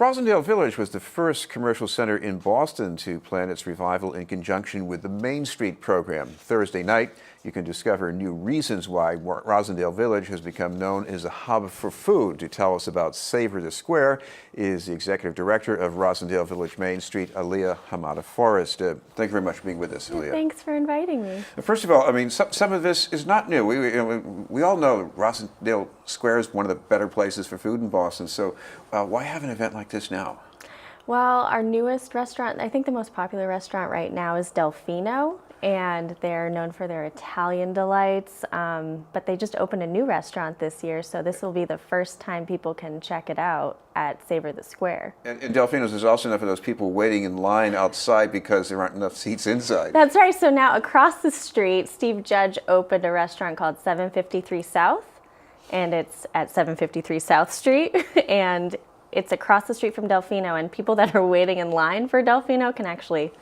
Roslindale Village was the first commercial center in Boston to plan its revival in conjunction with the Main Street program. Thursday night, you can discover new reasons why Roslindale Village has become known as a hub for food. To tell us about Savor the Square is the executive director of Roslindale Village Main Street, Alia Hamada Forrest. Thank you very much for being with us, Alia. Thanks for inviting me. First of all, I mean, some of this is not new. We all know Roslindale Square is one of the better places for food in Boston. So why have an event like this now? Well, our newest restaurant, I think the most popular restaurant right now is Delfino, and they're known for their Italian delights, but they just opened a new restaurant this year, so this will be the first time people can check it out at Savor the Square. And Delfino's is also enough of those people waiting in line outside because there aren't enough seats inside. That's right. So now across the street, Steve Judge opened a restaurant called 753 South, and it's at 753 South Street, and it's across the street from Delfino, and people that are waiting in line for Delfino can actually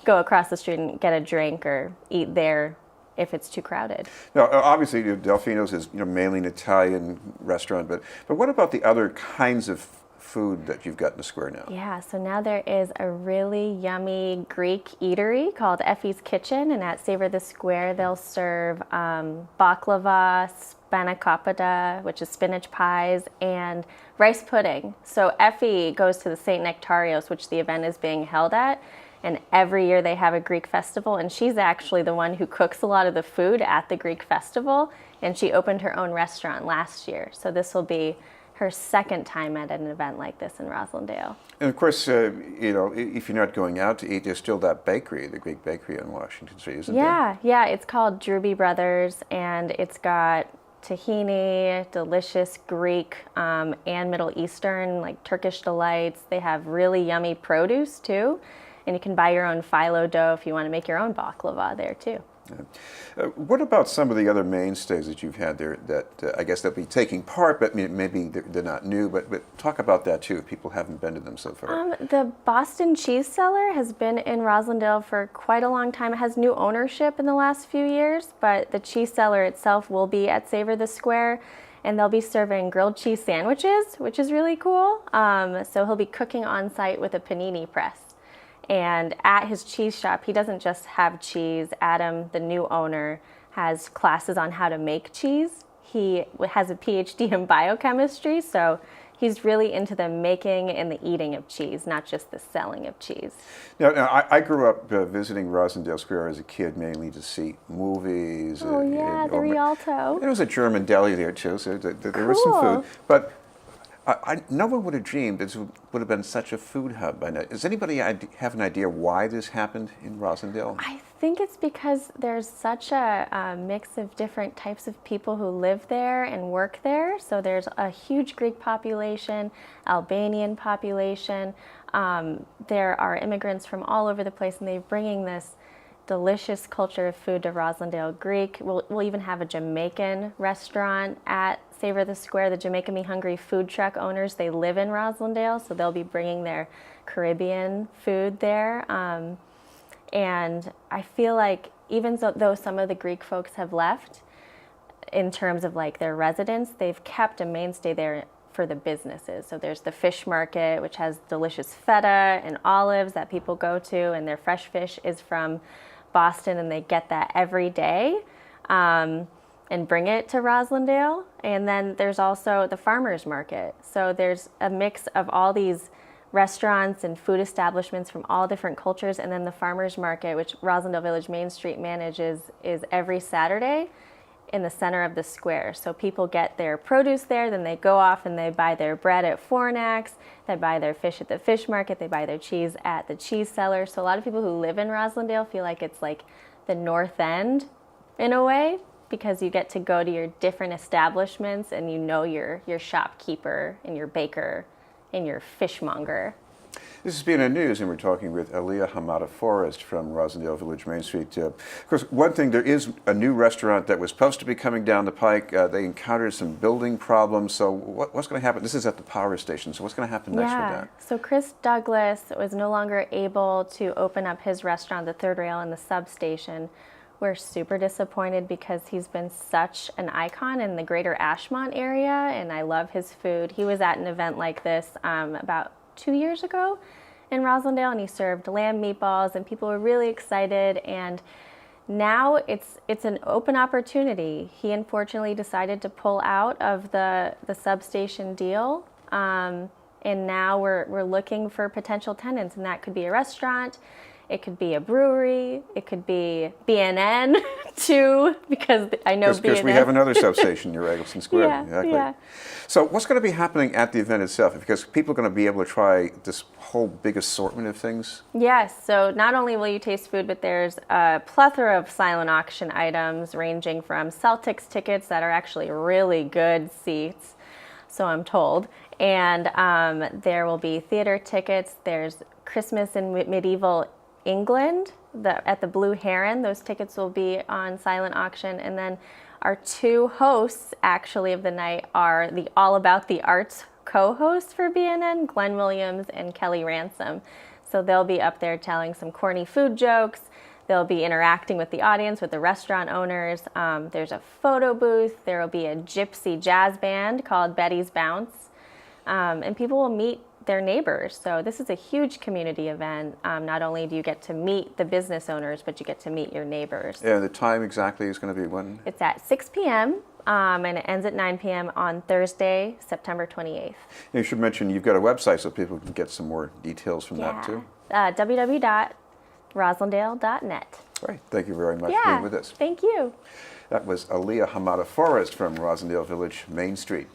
go across the street and get a drink or eat there if it's too crowded. Now, obviously, Delfino's is mainly an Italian restaurant, but what about the other kinds of food that you've got in the square now? Yeah, so now there is a really yummy Greek eatery called Effie's Kitchen, and at Savor the Square they'll serve baklava, spanakopita, which is spinach pies, and rice pudding. So Effie goes to the St. Nectarios, which the event is being held at, and every year they have a Greek festival, and she's actually the one who cooks a lot of the food at the Greek festival, and she opened her own restaurant last year. So this will be her second time at an event like this in Roslindale. And of course, if you're not going out to eat, there's still that bakery, the Greek bakery on Washington Street, isn't there? Yeah, it's called Doobie Brothers, and it's got tahini, delicious Greek and Middle Eastern, like Turkish delights. They have really yummy produce too, and you can buy your own phyllo dough if you want to make your own baklava there too. Yeah. What about some of the other mainstays that you've had there that I guess they'll be taking part, but maybe they're not new, but talk about that too if people haven't been to them so far. The Boston Cheese Cellar has been in Roslindale for quite a long time. It has new ownership in the last few years, but the Cheese Cellar itself will be at Savor the Square, and they'll be serving grilled cheese sandwiches, which is really cool. So he'll be cooking on site with a panini press. And at his cheese shop, he doesn't just have cheese. Adam, the new owner, has classes on how to make cheese. He has a PhD in biochemistry, so he's really into the making and the eating of cheese, not just the selling of cheese. Now I grew up visiting Roslindale Square as a kid, mainly to see movies. Oh yeah, the Rialto. There was a German deli there too, so there was some food. But no one would have dreamed this would have been such a food hub by now. Does anybody have an idea why this happened in Roslindale? I think it's because there's such a mix of different types of people who live there and work there. So there's a huge Greek population, Albanian population. There are immigrants from all over the place, and they're bringing this delicious culture of food to Roslindale. Greek. We'll even have a Jamaican restaurant at Savor the Square. The Jamaica Me Hungry food truck owners, they live in Roslindale, so they'll be bringing their Caribbean food there. And I feel like even though some of the Greek folks have left, in terms of like their residents, they've kept a mainstay there for the businesses. So there's the fish market, which has delicious feta and olives that people go to, and their fresh fish is from Boston, and they get that every day and bring it to Roslindale. And then there's also the farmers market. So there's a mix of all these restaurants and food establishments from all different cultures, and then the farmers market, which Roslindale Village Main Street manages, is every Saturday in the center of the square. So people get their produce there, then they go off and they buy their bread at Fornax, they buy their fish at the fish market, they buy their cheese at the cheese cellar. So a lot of people who live in Roslindale feel like it's like the North End in a way, because you get to go to your different establishments and you know your shopkeeper and your baker and your fishmonger. This has been in news, and we're talking with Alia Hamada Forrest from Roslindale Village Main Street. Of course, one thing, there is a new restaurant that was supposed to be coming down the pike. They encountered some building problems. So what's going to happen? This is at the power station. So what's going to happen next with that? So Chris Douglas was no longer able to open up his restaurant, the Third Rail, in the substation. We're super disappointed because he's been such an icon in the greater Ashmont area, and I love his food. He was at an event like this about 2 years ago in Roslindale, and he served lamb meatballs, and people were really excited. And now it's an open opportunity. He unfortunately decided to pull out of the substation deal, and now we're looking for potential tenants, and that could be a restaurant, it could be a brewery, it could be BNN too, because I know BNN. Because we have another substation near Eggleston Square. Yeah, exactly. yeah. So what's going to be happening at the event itself? Because people are going to be able to try this whole big assortment of things. Yes, so not only will you taste food, but there's a plethora of silent auction items ranging from Celtics tickets that are actually really good seats, so I'm told. And there will be theater tickets. There's Christmas in medieval England at the Blue Heron. Those tickets will be on silent auction. And then our two hosts actually of the night are the All About the Arts co-hosts for BNN, Glenn Williams and Kelly Ransom. So they'll be up there telling some corny food jokes. They'll be interacting with the audience, with the restaurant owners. There's a photo booth. There will be a gypsy jazz band called Betty's Bounce. And people will meet their neighbors. So this is a huge community event. Not only do you get to meet the business owners, but you get to meet your neighbors. Yeah, the time exactly is going to be when? It's at 6 p.m. And it ends at 9 p.m. on Thursday, September 28th. You should mention you've got a website so people can get some more details from that too. www.roslindale.net. Great. Thank you very much for being with us. Thank you. That was Alia Hamada Forrest from Roslindale Village, Main Street.